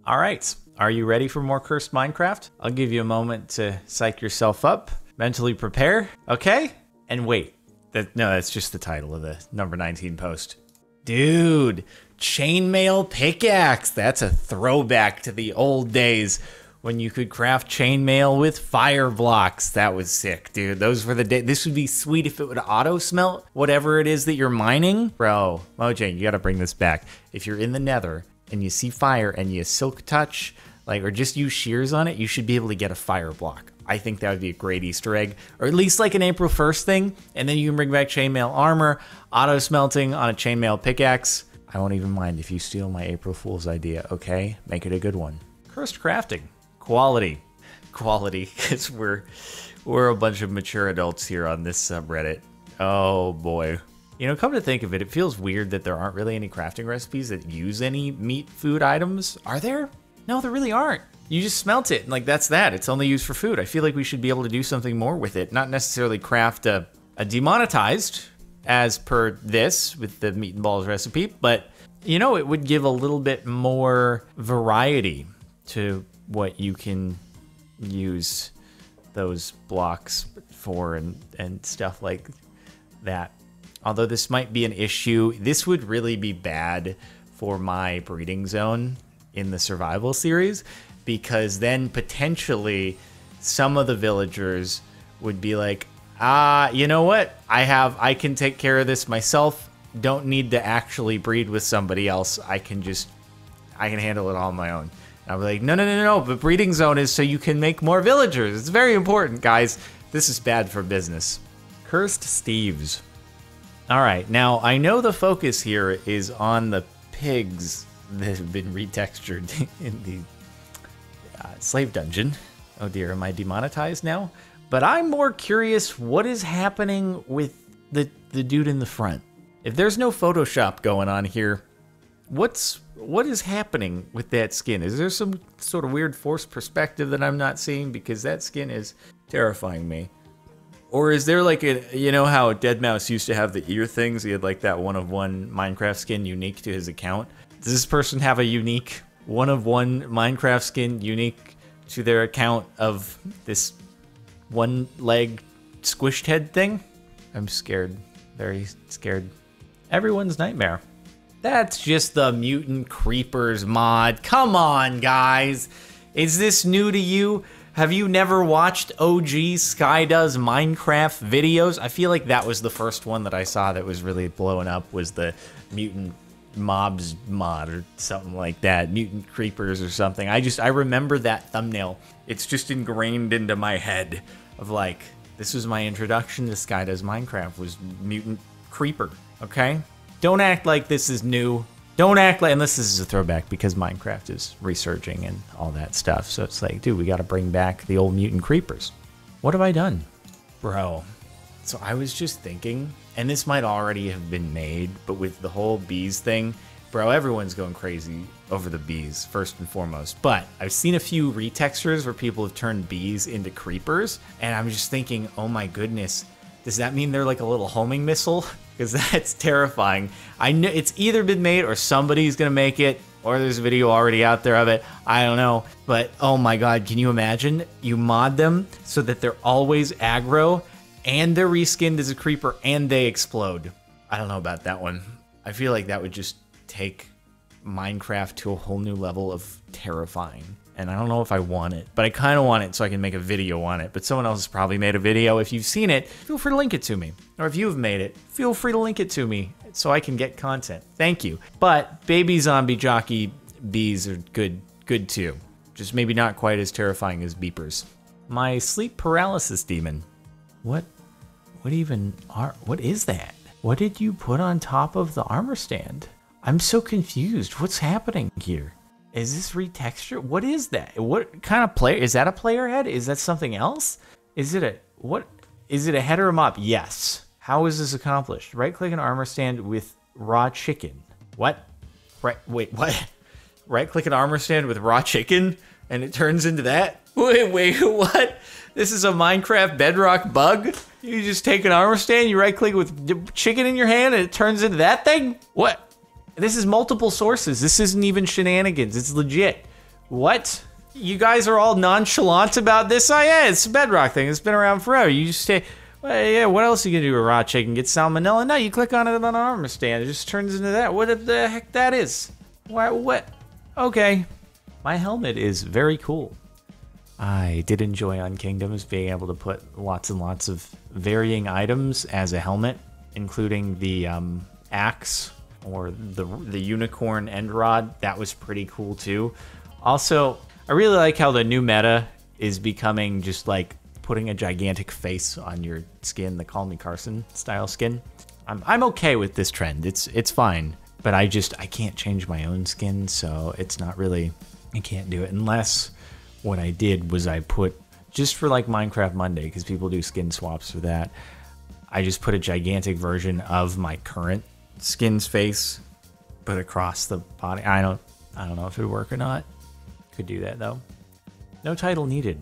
All right, are you ready for more Cursed Minecraft? I'll give you a moment to psych yourself up, mentally prepare, okay? And wait, that's just the title of the number 19 post. Dude, chainmail pickaxe. That's a throwback to the old days when you could craft chainmail with fire blocks. That was sick, dude. Those were the days. This would be sweet if it would auto smelt whatever it is that you're mining. Bro, Mojang, you gotta bring this back. If you're in the nether and you see fire and you silk touch, or just use shears on it, you should be able to get a fire block. I think that would be a great Easter egg, or at least like an April 1st thing, and then you can bring back chainmail armor, auto smelting on a chainmail pickaxe. I won't even mind if you steal my April Fool's idea, okay? Make it a good one. Cursed crafting. Quality, because we're a bunch of mature adults here on this subreddit. Oh boy. You know, come to think of it, it feels weird that there aren't really any crafting recipes that use any meat food items. Are there? No, there really aren't. You just smelt it, and that's that. It's only used for food. I feel like we should be able to do something more with it. Not necessarily craft a demonetized, as per this, with the meat and balls recipe, but, you know, it would give a little bit more variety to what you can use those blocks for and stuff like that. Although this might be an issue, this would really be bad for my breeding zone in the survival series, because then potentially some of the villagers would be like, you know what? I can take care of this myself. Don't need to actually breed with somebody else. I can handle it all on my own. I'll be like, no, but breeding zone is so you can make more villagers. It's very important, guys. This is bad for business. Cursed Steves. All right, now I know the focus here is on the pigs that have been retextured in the slave dungeon. Oh dear, am I demonetized now? But I'm more curious what is happening with the dude in the front. If there's no Photoshop going on here, what is happening with that skin? Is there some sort of weird forced perspective that I'm not seeing? Because that skin is terrifying me. Or is there like you know how Deadmau5 used to have the ear things? He had like that one-of-one Minecraft skin unique to his account. Does this person have a unique one-of-one Minecraft skin unique to their account of this one-leg squished head thing? I'm scared, very scared. Everyone's nightmare. That's just the Mutant Creepers mod. Come on, guys. Is this new to you? Have you never watched OG Sky Does Minecraft videos? I feel like that was the first one that I saw that was really blowing up, was the Mutant Mobs mod or something like that. Mutant Creepers or something. I remember that thumbnail. It's just ingrained into my head of like, this was my introduction to Sky Does Minecraft, was Mutant Creeper, okay? Don't act like this is new. Don't act like, unless this is a throwback, because Minecraft is resurging and all that stuff. So it's like, dude, we got to bring back the old Mutant Creepers. What have I done? Bro, so I was just thinking, and this might already have been made, but with the whole bees thing, bro, everyone's going crazy over the bees, first and foremost. But I've seen a few retextures where people have turned bees into creepers, and I'm just thinking, oh my goodness, does that mean they're like a little homing missile? Because that's terrifying. I know it's either been made or somebody's gonna make it, or there's a video already out there of it. I don't know. But oh my god, can you imagine? You mod them so that they're always aggro, and they're reskinned as a creeper, and they explode. I don't know about that one. I feel like that would just take Minecraft to a whole new level of terrifying. And I don't know if I want it, but I kind of want it so I can make a video on it. But someone else has probably made a video. If you've seen it, feel free to link it to me. Or if you've made it, feel free to link it to me so I can get content. Thank you. But baby zombie jockey bees are good too. Just maybe not quite as terrifying as beepers. My sleep paralysis demon. What is that? What did you put on top of the armor stand? I'm so confused. What's happening here? Is this retexture? What is that? What kind of player? Is that a player head? Is that something else? Is it a head or a mob? Yes. How is this accomplished? Right click an armor stand with raw chicken. What? Wait, what? Right click an armor stand with raw chicken and it turns into that? Wait, what? This is a Minecraft Bedrock bug? You just take an armor stand, you right click with chicken in your hand and it turns into that thing? What? This is multiple sources. This isn't even shenanigans. It's legit. What? You guys are all nonchalant about this? Oh yeah, it's a Bedrock thing. It's been around forever. You just say, well, yeah, what else are you gonna do with raw chicken? Get salmonella? No, you click on it on an armor stand. It just turns into that. What the heck that is? What? Okay. My helmet is very cool. I did enjoy on Kingdoms being able to put lots and lots of varying items as a helmet, including the axe or the unicorn end rod. That was pretty cool too. Also, I really like how the new meta is becoming just like putting a gigantic face on your skin, the Call Me Carson style skin. I'm okay with this trend. It's fine, but I can't change my own skin, so it's not really, I can't do it unless what I did was I put, just for like Minecraft Monday, because people do skin swaps for that, I just put a gigantic version of my current skin's face, but across the body. I don't know if it would work or not. Could do that though. No title needed.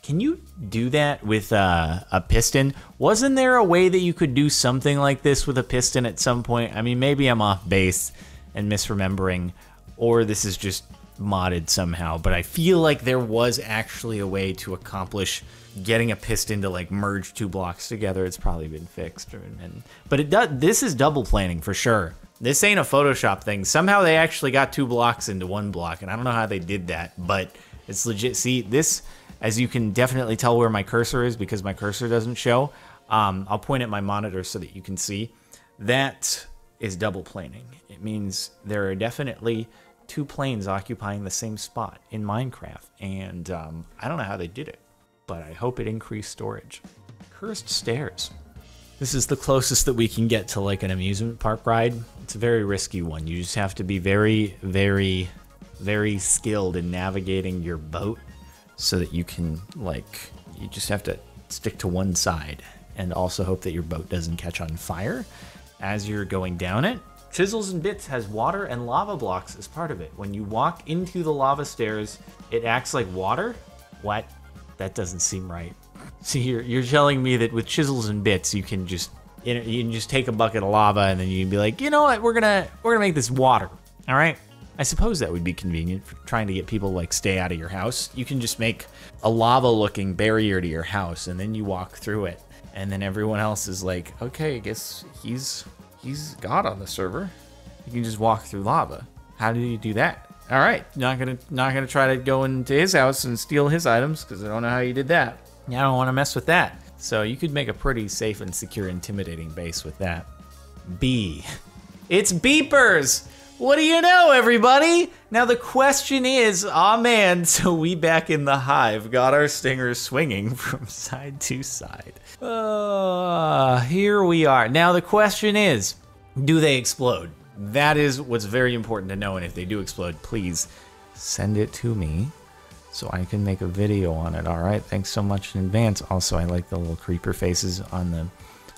Can you do that with a piston? Wasn't there a way that you could do something like this with a piston at some point? I mean, maybe I'm off base and misremembering, or this is just modded somehow, but I feel like there was actually a way to accomplish getting a piston to like merge two blocks together. It's probably been fixed, but it does. This is double planing for sure. This ain't a Photoshop thing. Somehow they actually got two blocks into one block, and I don't know how they did that, but it's legit. See, this, as you can definitely tell where my cursor is because my cursor doesn't show. I'll point at my monitor so that you can see. That is double planing. It means there are definitely two planes occupying the same spot in Minecraft, and I don't know how they did it, but I hope it increased storage. Cursed stairs. This is the closest that we can get to like an amusement park ride. It's a very risky one. You just have to be very, very, very skilled in navigating your boat so that you can, like, you just have to stick to one side and also hope that your boat doesn't catch on fire as you're going down it. Chisels and Bits has water and lava blocks as part of it. When you walk into the lava stairs, it acts like water? What? That doesn't seem right. See, you're telling me that with Chisels and Bits, you can just take a bucket of lava and then you can be like, you know what, we're gonna make this water. All right. I suppose that would be convenient for trying to get people like stay out of your house. You can just make a lava-looking barrier to your house, and then you walk through it, and then everyone else is like, okay, I guess he's God on the server. You can just walk through lava. How do you do that? All right, not gonna try to go into his house and steal his items because I don't know how you did that. Yeah, I don't want to mess with that. So you could make a pretty safe and secure, intimidating base with that. B. It's beepers! What do you know, everybody? Now the question is, aw man, so we back in the hive got our stingers swinging from side to side. Here we are. Now the question is, do they explode? That is what's very important to know, and if they do explode, please send it to me so I can make a video on it. All right, thanks so much in advance. Also, I like the little creeper faces on the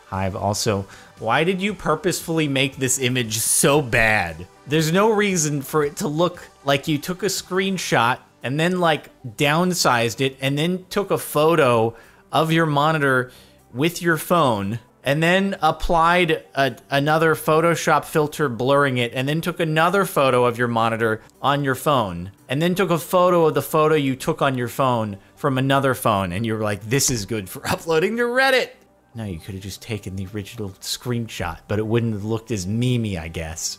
hive. Also, why did you purposefully make this image so bad? There's no reason for it to look like you took a screenshot and then like downsized it and then took a photo of your monitor with your phone and then applied another Photoshop filter blurring it and then took another photo of your monitor on your phone and then took a photo of the photo you took on your phone from another phone, and you're like, this is good for uploading to Reddit. No, you could have just taken the original screenshot, but it wouldn't have looked as memey, I guess.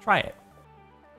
Try it.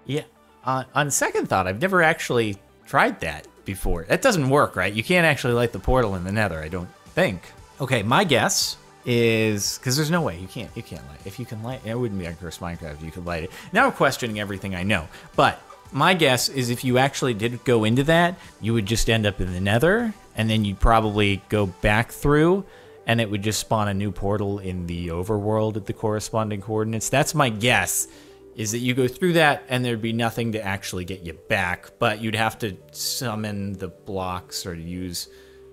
Yeah, on second thought, I've never actually tried that before. That doesn't work, right? You can't actually light the portal in the nether, I don't think. Okay, my guess is, because there's no way, you can't light. If you can light, it wouldn't be on Cursed Minecraft if you could light it. Now I'm questioning everything I know, but my guess is if you actually did go into that, you would just end up in the nether, and then you'd probably go back through, and it would just spawn a new portal in the overworld at the corresponding coordinates. That's my guess, is that you go through that and there'd be nothing to actually get you back, but you'd have to summon the blocks or use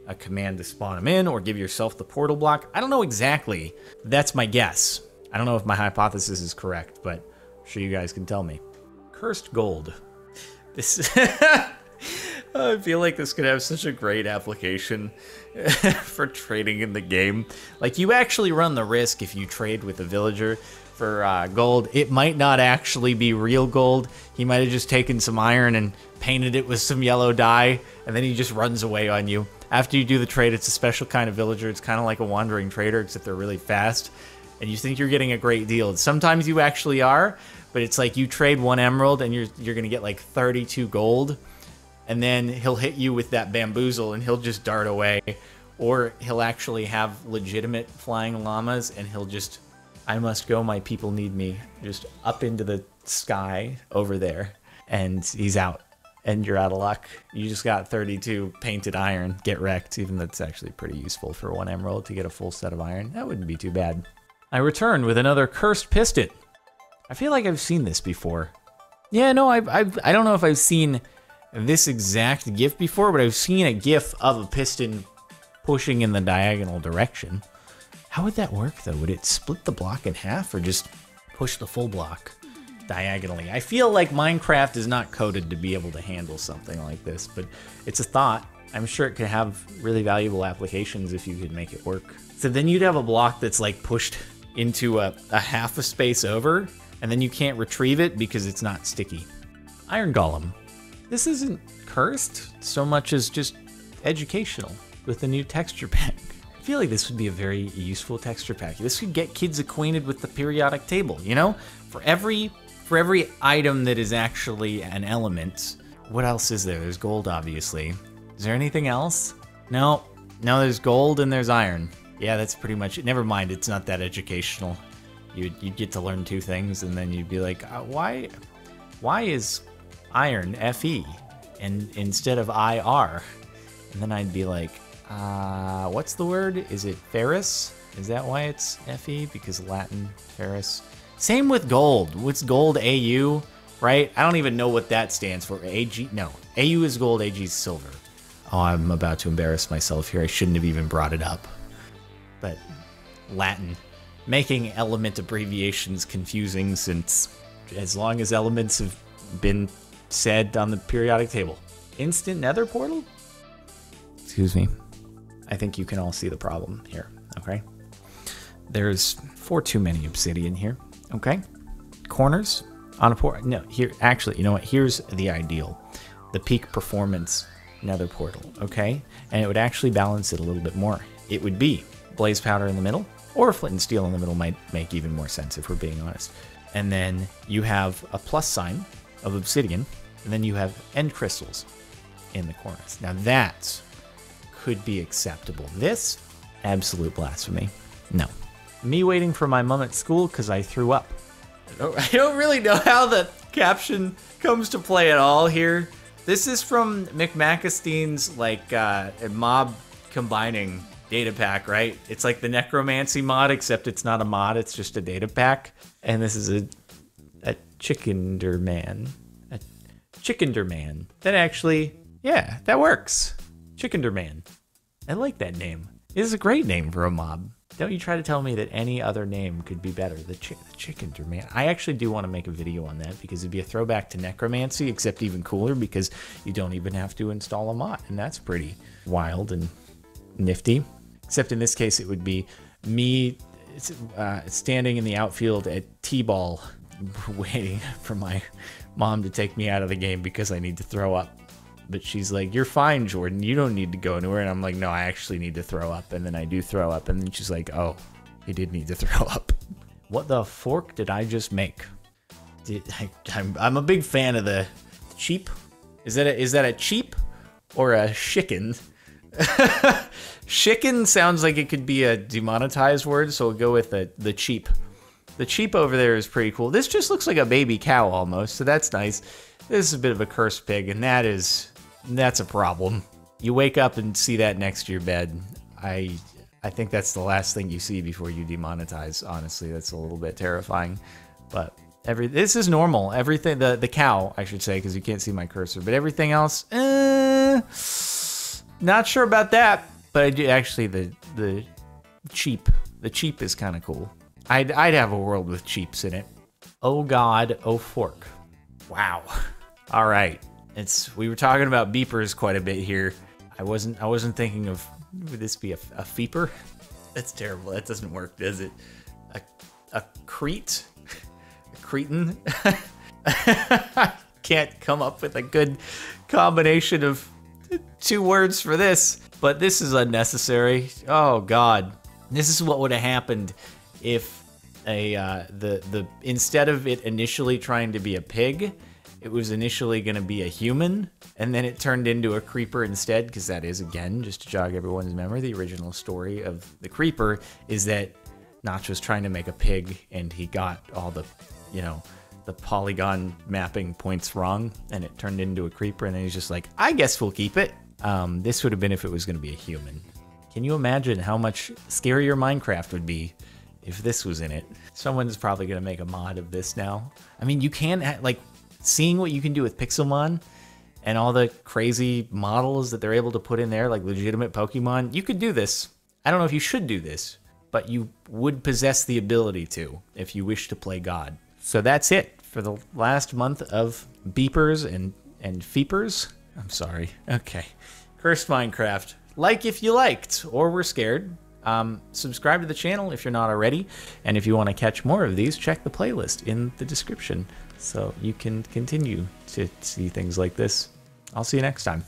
a command to spawn them in or give yourself the portal block. I don't know exactly. That's my guess. I don't know if my hypothesis is correct, but I'm sure you guys can tell me. Cursed gold. This I feel like this could have such a great application for trading in the game. Like, you actually run the risk if you trade with a villager for gold. It might not actually be real gold. He might have just taken some iron and painted it with some yellow dye, and then he just runs away on you. After you do the trade, it's a special kind of villager. It's kind of like a wandering trader, except they're really fast, and you think you're getting a great deal. Sometimes you actually are, but it's like you trade 1 emerald and you're gonna get like 32 gold, and then he'll hit you with that bamboozle and he'll just dart away. Or he'll actually have legitimate flying llamas and he'll just, I must go, my people need me, just up into the sky over there, and he's out. And you're out of luck. You just got 32 painted iron. Get wrecked, even though it's actually pretty useful for 1 emerald to get a full set of iron. That wouldn't be too bad. I return with another cursed piston. I feel like I've seen this before. Yeah, no, I don't know if I've seen this exact GIF before, but I've seen a GIF of a piston pushing in the diagonal direction. How would that work, though? Would it split the block in half or just push the full block diagonally? I feel like Minecraft is not coded to be able to handle something like this, but it's a thought. I'm sure it could have really valuable applications if you could make it work. So then you'd have a block that's like pushed into a half a space over, and then you can't retrieve it because it's not sticky. Iron Golem. This isn't cursed so much as just educational with the new texture pack. I feel like this would be a very useful texture pack. This could get kids acquainted with the periodic table, you know? For every item that is actually an element, what else is there? There's gold, obviously. Is there anything else? No, there's gold and there's iron. Yeah, that's pretty much it. Never mind, it's not that educational. You'd get to learn 2 things and then you'd be like, why is iron Fe and instead of IR? And then I'd be like, what's the word? Is it ferrous? Is that why it's Fe? Because Latin, ferrous. Same with gold. What's gold? AU, right? I don't even know what that stands for. AG? No. AU is gold, AG is silver. Oh, I'm about to embarrass myself here. I shouldn't have even brought it up. But Latin. Making element abbreviations confusing since as long as elements have been said on the periodic table. Instant nether portal? Excuse me. I think you can all see the problem here, okay? There's 4 too many obsidian here, okay? Corners on a portal. No, here, actually, you know what? Here's the ideal. The peak performance nether portal, okay? And it would actually balance it a little bit more. It would be blaze powder in the middle, or flint and steel in the middle might make even more sense if we're being honest. And then you have a plus sign of obsidian, and then you have end crystals in the corners. Now that could be acceptable. This, absolute blasphemy. No. Me waiting for my mom at school because I threw up. I don't really know how the caption comes to play at all here. This is from McMacastein's like mob combining data pack, right? It's like the necromancy mod, except it's not a mod, it's just a data pack. And this is a Chickenderman. A Chickenderman. That actually, yeah, that works. Chickenderman. I like that name. It is a great name for a mob. Don't you try to tell me that any other name could be better. The Chickenderman. I actually do want to make a video on that because it'd be a throwback to necromancy, except even cooler because you don't even have to install a mod. And that's pretty wild and nifty. Except in this case, it would be me standing in the outfield at T-ball waiting for my mom to take me out of the game because I need to throw up. But she's like, you're fine, Jordan. You don't need to go anywhere. And I'm like, no, I actually need to throw up. And then I do throw up. And then she's like, oh, you did need to throw up. What the fork did I just make? I'm a big fan of the cheap. Is that a cheap or a chicken? Chicken sounds like it could be a demonetized word, so we'll go with the cheap. The cheap over there is pretty cool. This just looks like a baby cow almost, so that's nice. This is a bit of a cursed pig, and that's a problem. You wake up and see that next to your bed. I think that's the last thing you see before you demonetize. Honestly, that's a little bit terrifying. But this is normal. Everything, the cow, I should say, because you can't see my cursor. But everything else, not sure about that. But I do actually the cheap is kind of cool. I'd have a world with cheaps in it. Oh God, oh fork. Wow. All right. We were talking about beepers quite a bit here. I wasn't thinking of, would this be a feeper? That's terrible. That doesn't work, does it? a Crete, a Cretan. Can't come up with a good combination of 2 words for this, but this is unnecessary. Oh God, this is what would have happened if instead of it initially trying to be a pig, it was initially going to be a human, and then it turned into a creeper instead, because that is, again, just to jog everyone's memory, the original story of the creeper is that Notch was trying to make a pig, and he got all the, the polygon mapping points wrong, and it turned into a creeper, and then he's just like, I guess we'll keep it. This would have been if it was going to be a human. Can you imagine how much scarier Minecraft would be if this was in it? Someone's probably going to make a mod of this now. I mean, you can, seeing what you can do with Pixelmon and all the crazy models that they're able to put in there, like legitimate Pokemon, you could do this. I don't know if you should do this, but you would possess the ability to if you wish to play God. So that's it for the last month of beepers and feepers. I'm sorry. Okay. Cursed Minecraft. Like if you liked or were scared. Subscribe to the channel if you're not already. And if you want to catch more of these, check the playlist in the description so you can continue to see things like this. I'll see you next time.